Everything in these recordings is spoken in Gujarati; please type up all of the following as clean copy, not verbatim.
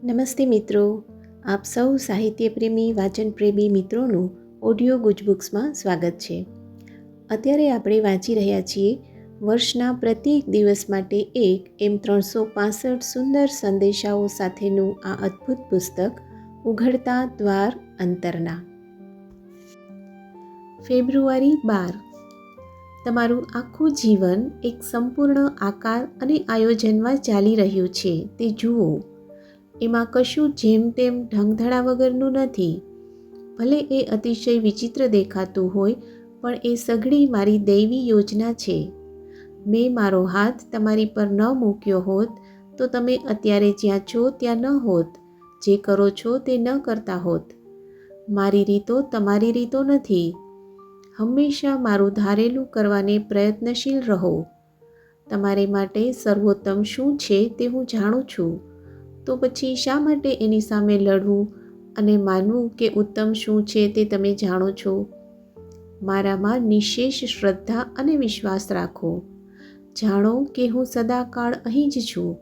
નમસ્તે મિત્રો, આપ સૌ સાહિત્યપ્રેમી વાચનપ્રેમી મિત્રોનું ઓડિયો ગુજબુક્સમાં સ્વાગત છે. અત્યારે આપણે વાંચી રહ્યા છીએ વર્ષના પ્રત્યેક દિવસ માટે એક એમ 365 સુંદર સંદેશાઓ સાથેનું આ અદ્ભુત પુસ્તક ઉઘડતા દ્વાર અંતરના. ફેબ્રુઆરી 12. તમારું આખું જીવન એક સંપૂર્ણ આકાર અને આયોજનમાં ચાલી રહ્યું છે તે જુઓ. એમાં કશું જેમ તેમ ઢંગધડા વગરનું નથી. ભલે એ અતિશય વિચિત્ર દેખાતું હોય, પણ એ સઘળી મારી દૈવી યોજના છે. મેં મારો હાથ તમારી પર ન મૂક્યો હોત તો તમે અત્યારે જ્યાં છો ત્યાં ન હોત, જે કરો છો તે ન કરતા હોત. મારી રીતો તમારી રીતો નથી. હંમેશા મારું ધારેલું કરવાને પ્રયત્નશીલ રહો. તમારે માટે સર્વોત્તમ શું છે તે હું જાણું છું. તો પછી શા માટે એની સામે લડવું અને માનવું કે ઉત્તમ શું છે તે તમે જાણો છો? મારામાં નિશેષ શ્રદ્ધા અને વિશ્વાસ રાખો. જાણો કે હું સદાકાળ અહીં જ છું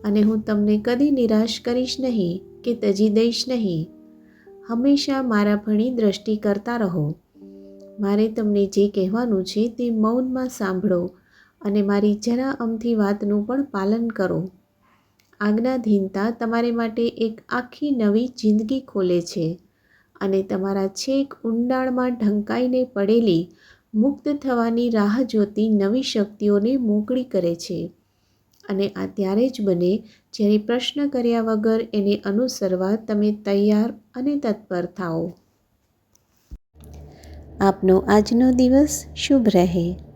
અને હું તમને કદી નિરાશ કરીશ નહીં કે તજી દઈશ નહીં. હંમેશા મારા ભણી દ્રષ્ટિ કરતા રહો. મારે તમને જે કહેવાનું છે તે મૌનમાં સાંભળો અને મારી જરા અમથી વાતનું પણ પાલન કરો. આજ્ઞાધીનતા તમારે માટે એક આખી નવી જિંદગી ખોલે છે અને તમારા છેક ઊંડાણમાં ઢંકાઈને પડેલી મુક્ત થવાની રાહ જોતી નવી શક્તિઓને મોકળી કરે છે. અને આ ત્યારે જ બને જ્યારે પ્રશ્ન કર્યા વગર એને અનુસરવા તમે તૈયાર અને તત્પર થાઓ. આપનો આજનો દિવસ શુભ રહે.